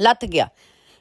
ਲੱਥ ਗਿਆ।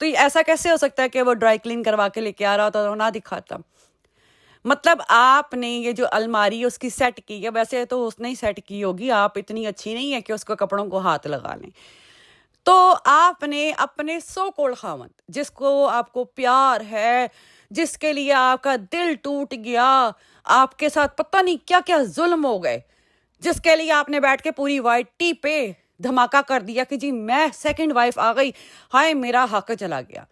تو یہ ایسا کیسے ہو سکتا ہے کہ وہ ڈرائی کلین کروا کے لے کے آ رہا ہوتا تو نہ دکھاتا؟ مطلب آپ نے یہ جو الماری اس کی سیٹ کی ہے، ویسے تو اس نے ہی سیٹ کی ہوگی، آپ اتنی اچھی نہیں ہے کہ اس کو کپڑوں کو ہاتھ لگا لیں. تو آپ نے اپنے سو کوڑ خاوند جس کو آپ کو پیار ہے، جس کے لیے آپ کا دل ٹوٹ گیا، آپ کے ساتھ پتہ نہیں کیا کیا ظلم ہو گئے، جس کے لیے آپ نے بیٹھ کے پوری وائی ٹی پہ دھماکہ کر دیا کہ جی میں سیکنڈ وائف آ گئی، ہائے میرا حق چلا گیا.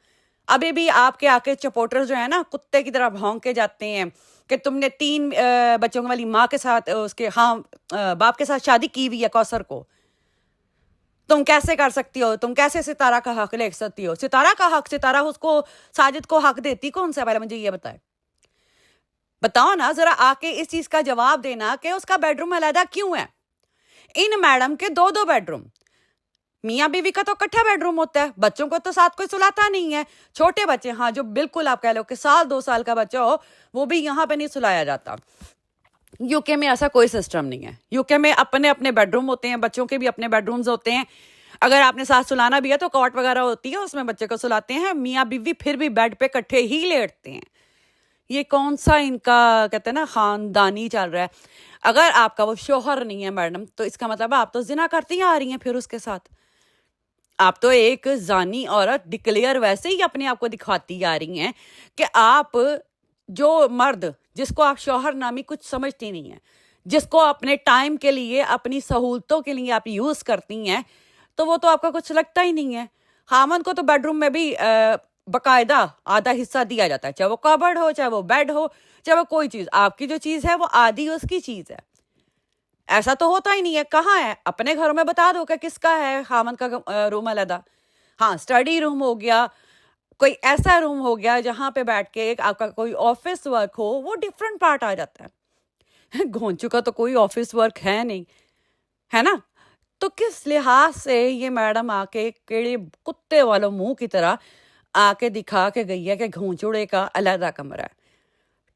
ابھی بھی آپ کے آکے چپوٹر جو ہے نا کتے کی طرح بھونک کے جاتے ہیں کہ تم نے 3 بچوں والی ماں کے ساتھ اس کے باپ کے ساتھ شادی کی ہوئی ہے کوثر کو. تم کیسے کر سکتی ہو؟ تم کیسے ستارہ کا حق لے سکتی ہو؟ ستارہ کا حق، ستارہ اس کو ساجد کو حق دیتی کون سا؟ پہلے مجھے یہ بتاؤ نا ذرا، آ کے اس چیز کا جواب دینا کہ اس کا بیڈ روم علیحدہ کیوں ہے. ان میڈم کے 2 بیڈ روم، میاں بیوی کا تو اکٹھا بیڈ روم ہوتا ہے، بچوں کو تو ساتھ کوئی سلاتا نہیں ہے. چھوٹے بچے، ہاں جو بالکل آپ کہہ لو کہ 2 سال کا بچہ ہو، وہ بھی یہاں پہ نہیں سلایا جاتا. یو کے میں ایسا کوئی سسٹم نہیں ہے. یو کے میں اپنے بیڈ روم ہوتے ہیں، بچوں کے بھی اپنے بیڈ رومز ہوتے ہیں. اگر آپ نے ساتھ سلانا بھی ہے تو کاٹ وغیرہ ہوتی ہے، اس میں بچے کو سلاتے ہیں. میاں بیوی پھر بھی بیڈ پہ کٹھے ہی لیٹتے ہیں. یہ کون سا ان کا کہتے ہیں نا خاندانی چل رہا ہے. اگر آپ کا وہ شوہر نہیں ہے میڈم، تو اس کا مطلب آپ تو زنا کرتی آ رہی ہیں پھر اس کے ساتھ. آپ تو ایک زانی عورت ڈکلیئر ویسے ہی اپنے آپ کو دکھاتی آ رہی ہیں کہ آپ جو مرد جس کو آپ شوہر نامی کچھ سمجھتی نہیں ہیں، جس کو اپنے ٹائم کے لیے اپنی سہولتوں کے لیے آپ یوز کرتی ہیں، تو وہ تو آپ کا کچھ لگتا ہی نہیں ہے. خامن کو تو بیڈ روم میں بھی باقاعدہ آدھا حصہ دیا جاتا ہے، چاہے وہ کبرڈ ہو، چاہے وہ بیڈ ہو، چاہے وہ کوئی چیز. آپ کی جو چیز ہے وہ آدھی اس کی چیز ہے. ایسا تو ہوتا ہی نہیں ہے. کہاں ہے؟ اپنے گھروں میں بتا دو کہ کس کا ہے خامن کا روم علیحدہ. ہاں اسٹڈی روم ہو گیا، کوئی ایسا روم ہو گیا جہاں پہ بیٹھ کے آپ کا کوئی آفس ورک ہو، وہ ڈفرنٹ پارٹ آ جاتا ہے. گھونچو کا تو کوئی آفس ورک ہے نہیں، ہے نا. تو کس لحاظ سے یہ میڈم آ کے کیڑے کتے والوں منہ کی طرح آ کے دکھا کے گئی ہے کہ گھونچڑے کا علیحدہ کمرہ ہے.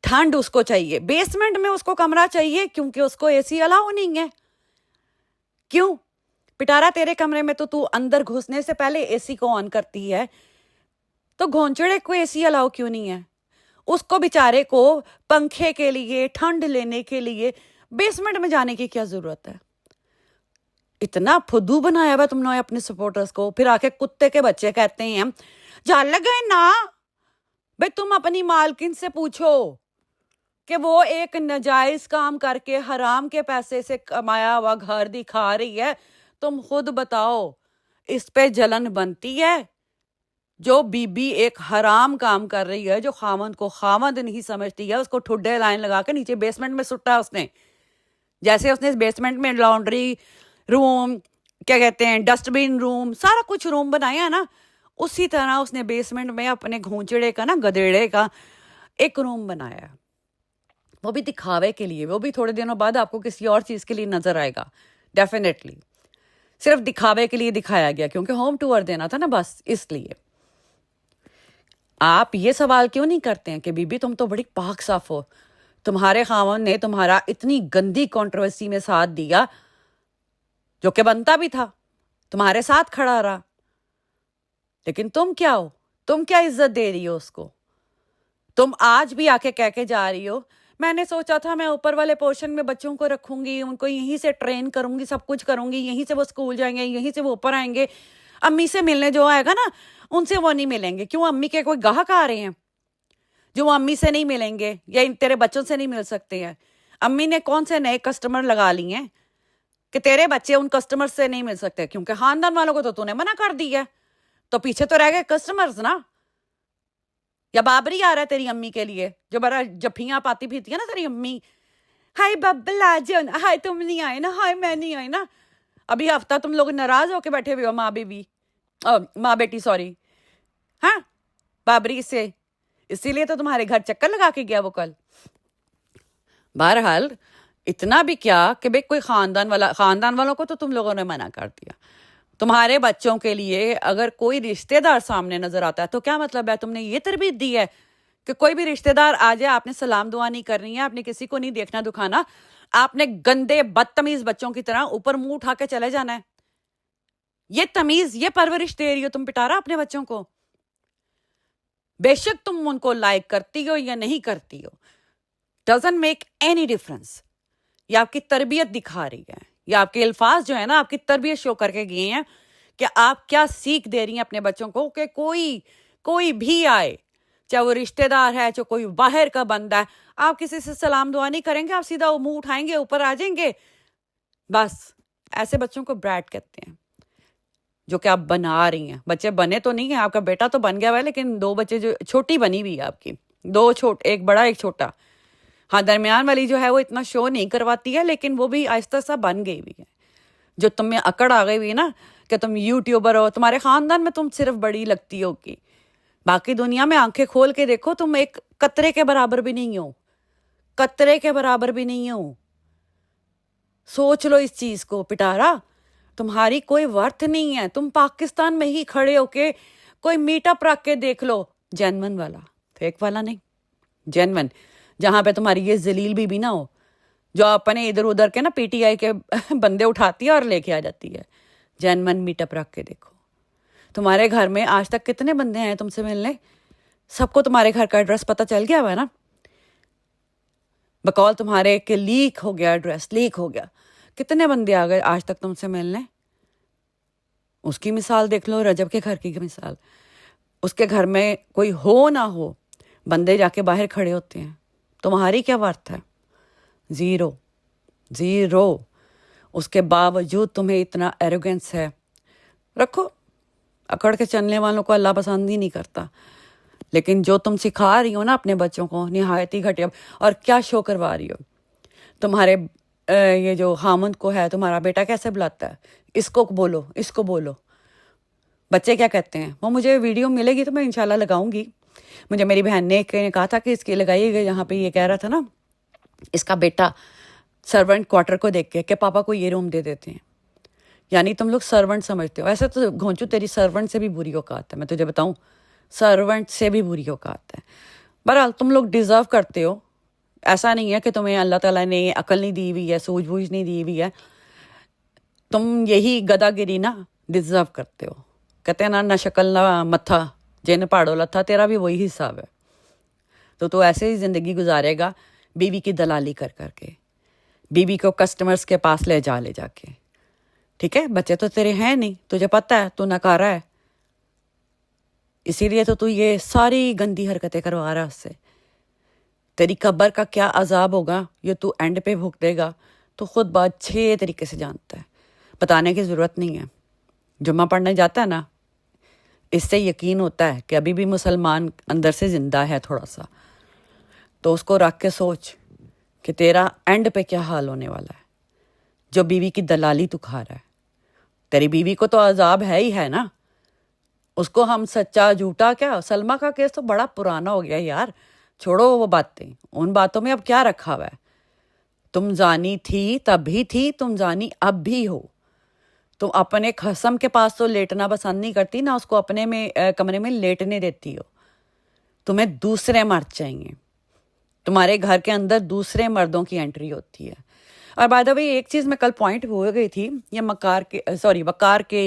ٹھنڈ اس کو چاہیے، بیسمنٹ میں اس کو کمرہ چاہیے کیونکہ اس کو اے سی الاؤ نہیں ہے. کیوں پٹارا؟ تیرے کمرے میں تو اندر گھسنے سے پہلے اے سی کو آن کرتی ہے، تو گھونچڑے کو اے سی الاؤ کیوں نہیں ہے؟ اس کو بیچارے کو پنکھے کے لیے، ٹھنڈ لینے کے لیے بیسمنٹ میں جانے کی کیا ضرورت ہے؟ اتنا پھدو بنایا ہوا تم نے اپنے سپورٹرز کو. پھر آ کے کتے کے بچے کہتے ہیں جال لگے نا. بھائی تم اپنی مالکن سے پوچھو کہ وہ ایک ناجائز کام کر کے حرام کے پیسے سے کمایا ہوا گھر دکھا رہی ہے. تم خود بتاؤ اس پہ جلن بنتی ہے؟ جو بی بی ایک حرام کام کر رہی ہے، جو خاوند کو خاوند نہیں سمجھتی ہے، اس کو ٹھڈے لائن لگا کے نیچے بیسمنٹ میں سٹا ہے اس نے. جیسے اس نے بیسمنٹ میں لانڈری روم، کیا کہتے ہیں، ڈسٹ بین روم، سارا کچھ روم بنایا ہے نا، اسی طرح اس نے بیسمنٹ میں اپنے گھونچڑے کا نا، گدیڑے کا ایک روم بنایا. وہ بھی دکھاوے کے لیے. وہ بھی تھوڑے دنوں بعد آپ کو کسی اور چیز کے لیے نظر آئے گا ڈیفینیٹلی. صرف دکھاوے کے لیے دکھایا گیا کیونکہ ہوم ٹور دینا تھا نا، بس اس لیے. آپ یہ سوال کیوں نہیں کرتے ہیں کہ بی بی تم تو بڑی پاک صاف ہو، تمہارے خاوند نے تمہارا اتنی گندی کنٹروورسی میں ساتھ دیا، جو کہ بنتا بھی تھا، تمہارے ساتھ کھڑا رہا، لیکن تم کیا ہو؟ تم کیا عزت دے رہی ہو اس کو؟ تم آج بھی آ کے کہہ کے جا رہی ہو میں نے سوچا تھا میں اوپر والے پورشن میں بچوں کو رکھوں گی، ان کو یہیں سے ٹرین کروں گی، سب کچھ کروں گی، یہیں سے وہ اسکول جائیں گے، یہیں سے وہ اوپر آئیں گے. امی سے ملنے جو آئے گا نا، ان سے وہ نہیں ملیں گے. کیوں؟ امی کے کوئی گاہک آ رہے ہیں جو وہ امی سے نہیں ملیں گے، یا ان تیرے بچوں سے نہیں مل سکتے ہیں. امی نے کون سے نئے کسٹمر لگا لی ہیں کہ تیرے بچے ان کسٹمر سے نہیں مل سکتے؟ کیونکہ خاندان والوں کو تو نے منع کر دی ہے، تو پیچھے تو رہ گئے کسٹمرز نا. یا بابری آ رہا ہے تیری امی کے لیے، جو بڑا جفیاں پاتی پھرتی ہے نا تیری امی، ہائے ببل آ جاؤ نا، ہائے تم نہیں آئے نا، ہائے میں نہیں آئی نا. ابھی ہفتہ تم لوگ ناراض ہو کے بیٹھے ہوئے ہو، ماں بیوی، ماں بیٹی سوری، ہاں بابری سے. اسی لیے تو تمہارے گھر چکر لگا کے گیا وہ کل. بہرحال اتنا بھی کیا کہ بھئی کوئی خاندان والوں کو تو تم لوگوں نے منع کر دیا. تمہارے بچوں کے لیے اگر کوئی رشتہ دار سامنے نظر آتا ہے تو کیا مطلب ہے؟ تم نے یہ تربیت دی ہے کہ کوئی بھی رشتہ دار آ جائے آپ نے سلام دعا نہیں کرنی ہے، آپ نے کسی کو نہیں دیکھنا دکھانا، آپ نے گندے بدتمیز بچوں کی طرح اوپر منہ اٹھا کے چلے جانا ہے. یہ تمیز، یہ پرورش دے رہی ہو تم پٹارا اپنے بچوں کو. بے شک تم ان کو لائک کرتی ہو یا نہیں کرتی ہو، ڈزنٹ میک اینی ڈفرنس. یہ آپ کی تربیت دکھا رہی ہے، یا آپ کے الفاظ جو ہے نا آپ کی تربیت شو کر کے گئے ہیں کہ آپ کیا سیکھ دے رہی ہیں اپنے بچوں کو کہ کوئی بھی آئے، چاہے وہ رشتہ دار ہے، چاہے کوئی باہر کا بندہ ہے، آپ کسی سے سلام دعا نہیں کریں گے، آپ سیدھا منہ اٹھائیں گے، اوپر آ جائیں گے. بس ایسے بچوں کو برائٹ کہتے ہیں جو کہ آپ بنا رہی ہیں. بچے بنے تو نہیں ہیں، آپ کا بیٹا تو بن گیا ہوا ہے، لیکن 2 بچے جو چھوٹی بنی ہوئی ہے آپ کی، 2 ایک بڑا ایک چھوٹا. ہاں درمیان والی جو ہے وہ اتنا شو نہیں کرواتی ہے، لیکن وہ بھی آہستہ سا بن گئی ہوئی ہے. جو تم میں اکڑ آ گئی ہوئی نا کہ تم یوٹیوبر ہو، تمہارے خاندان میں تم صرف بڑی لگتی ہو کی، باقی دنیا میں آنکھیں کھول کے دیکھو تم ایک قطرے کے برابر بھی نہیں ہو، قطرے کے برابر بھی نہیں ہو. سوچ لو اس چیز کو پٹارا، تمہاری کوئی ورتھ نہیں ہے. تم پاکستان میں ہی کھڑے ہو کے کوئی میٹ اپ رکھ کے دیکھ لو، جینون والا، فیک والا نہیں، جینون، جہاں پہ تمہاری یہ ذلیل بھی نہ ہو جو اپنے ادھر ادھر کے نا پی ٹی آئی کے بندے اٹھاتی ہے اور لے کے آ جاتی ہے. جینون میٹ اپ رکھ کے دیکھو. تمہارے گھر میں آج تک کتنے بندے ہیں تم سے ملنے؟ سب کو تمہارے گھر کا ایڈریس پتہ چل گیا ہوا ہے نا، بقول تمہارے کہ لیک ہو گیا، ایڈریس لیک ہو گیا. کتنے بندے آ گئے آج تک تم سے ملنے؟ اس کی مثال دیکھ لو، رجب کے گھر کی مثال. اس کے گھر میں کوئی ہو نہ ہو، بندے جا کے باہر کھڑے ہوتے ہیں. تمہاری کیا ورتھ ہے؟ Zero, zero. اس کے باوجود تمہیں اتنا ایروگنس ہے. رکھو، اکڑ کے چلنے والوں کو اللہ پسند ہی نہیں کرتا. لیکن جو تم سکھا رہی ہو نا اپنے بچوں کو نہایت ہی گھٹیا. اور کیا شو کروا رہی ہو؟ تمہارے یہ جو خامند کو ہے، تمہارا بیٹا کیسے بلاتا ہے، اس کو بولو، اس کو بولو. بچے کیا کہتے ہیں؟ وہ مجھے ویڈیو ملے گی تو میں انشاءاللہ لگاؤں گی. مجھے میری بہن نے کہا تھا کہ اس کی لگائیے گا، یہاں پہ یہ کہہ رہا تھا نا اس کا بیٹا سرونٹ کوارٹر کو دیکھ کے کہ پاپا کو یہ روم دے دیتے ہیں. یعنی تم لوگ سرونٹ سمجھتے ہو. ایسے تو گھونچو تیری سرونٹ سے بھی بری اوقات ہے، میں تجھے بتاؤں، سرونٹ سے بھی بری اوقات ہے. بہرحال تم لوگ ڈیزرو کرتے ہو. ایسا نہیں ہے کہ تمہیں اللہ تعالیٰ نے عقل نہیں دی ہوئی ہے، سوجھ بوجھ نہیں دی ہوئی ہے. تم یہی گدا گری نا ڈیزرو کرتے ہو. کہتے ہیں نہ شکل نہ متھا جن پاڑو لتھا، تیرا بھی وہی حساب ہے. تو ایسے ہی زندگی گزارے گا بیوی کی دلالی کر کر کے، بیوی کو کسٹمرز کے پاس لے جا کے. ٹھیک ہے، بچے تو تیرے ہیں نہیں، تجھے پتہ ہے تو نکارا ہے، اسی لیے تو یہ ساری گندی حرکتیں کروا رہا. اس سے تیری قبر کا کیا عذاب ہوگا یہ تو اینڈ پہ بھوگ دے گا تو خود بات اچھے طریقے سے جانتا ہے، بتانے کی ضرورت نہیں ہے. جمعہ پڑھنے جاتا ہے نا، اس سے یقین ہوتا ہے کہ ابھی بھی مسلمان اندر سے زندہ ہے تھوڑا سا. تو اس کو رکھ کے سوچ کہ تیرا اینڈ پہ کیا حال ہونے والا ہے جو بیوی کی دلالی تو کھا رہا ہے. تیری بیوی کو تو عذاب ہے نا. اس کو ہم سچا جھوٹا کیا، سلمہ کا کیس تو بڑا پرانا ہو گیا یار، چھوڑو وہ باتیں، ان باتوں میں اب کیا رکھا ہوا ہے. تم زانی تھی تب بھی تھی، تم زانی اب بھی ہو. تم اپنے خصم کے پاس تو لیٹنا پسند نہیں کرتی، نہ اس کو اپنے میں کمرے میں لیٹنے دیتی ہو. تمہیں دوسرے مرد چاہیے، تمہارے گھر کے اندر دوسرے مردوں کی انٹری ہوتی ہے. اور بائی دا وے ایک چیز میں کل پوائنٹ ہو گئی تھی یہ وقار کے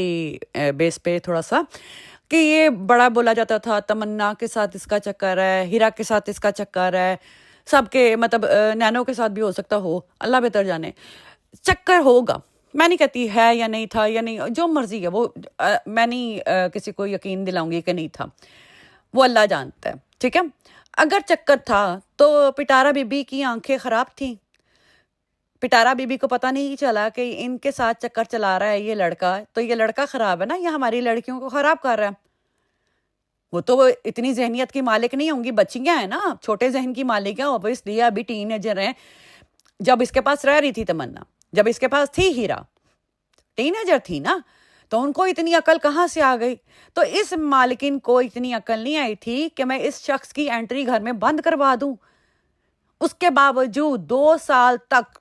بیس پہ تھوڑا سا، کہ یہ بڑا بولا جاتا تھا تمنا کے ساتھ اس کا چکر ہے، ہیرا کے ساتھ اس کا چکر ہے، سب کے مطلب نینو کے ساتھ بھی ہو سکتا ہو، اللہ بہتر جانے. چکر ہوگا، میں نہیں کہتی ہے یا نہیں تھا یا نہیں، جو مرضی ہے وہ میں نہیں کسی کو یقین دلاؤں گی کہ نہیں تھا، وہ اللہ جانتا ہے. ٹھیک ہے، اگر چکر تھا تو پٹارا بی بی کی آنکھیں خراب تھیں. پٹارا بی بی کو پتہ نہیں چلا کہ ان کے ساتھ چکر چلا رہا ہے یہ لڑکا، تو یہ لڑکا خراب ہے نا، یہ ہماری لڑکیوں کو خراب کر رہا ہے. وہ تو اتنی ذہنیت کی مالک نہیں ہوں گی، بچیاں ہیں نا، چھوٹے ذہن کی مالک ہیں، اوبویسلی ابھی ٹین ایجر ہیں. جب اس کے پاس رہ رہی تھی تمنا، جب اس کے پاس تھی ہیرا، ٹین ایجر تھی نا، تو ان کو اتنی عقل کہاں سے آ گئی؟ تو اس مالکن کو اتنی عقل نہیں آئی تھی کہ میں اس شخص کی انٹری گھر میں بند کروا دوں. اس کے باوجود 2 سال تک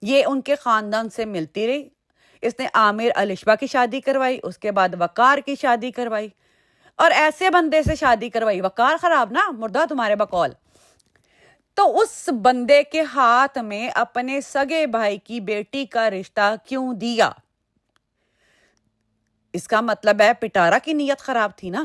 یہ ان کے خاندان سے ملتی رہی. اس نے عامر الشبا کی شادی کروائی، اس کے بعد وقار کی شادی کروائی، اور ایسے بندے سے شادی کروائی، وقار خراب نا، مردہ تمہارے بقول. تو اس بندے کے ہاتھ میں اپنے سگے بھائی کی بیٹی کا رشتہ کیوں دیا؟ اس کا مطلب ہے پٹارا کی نیت خراب تھی نا.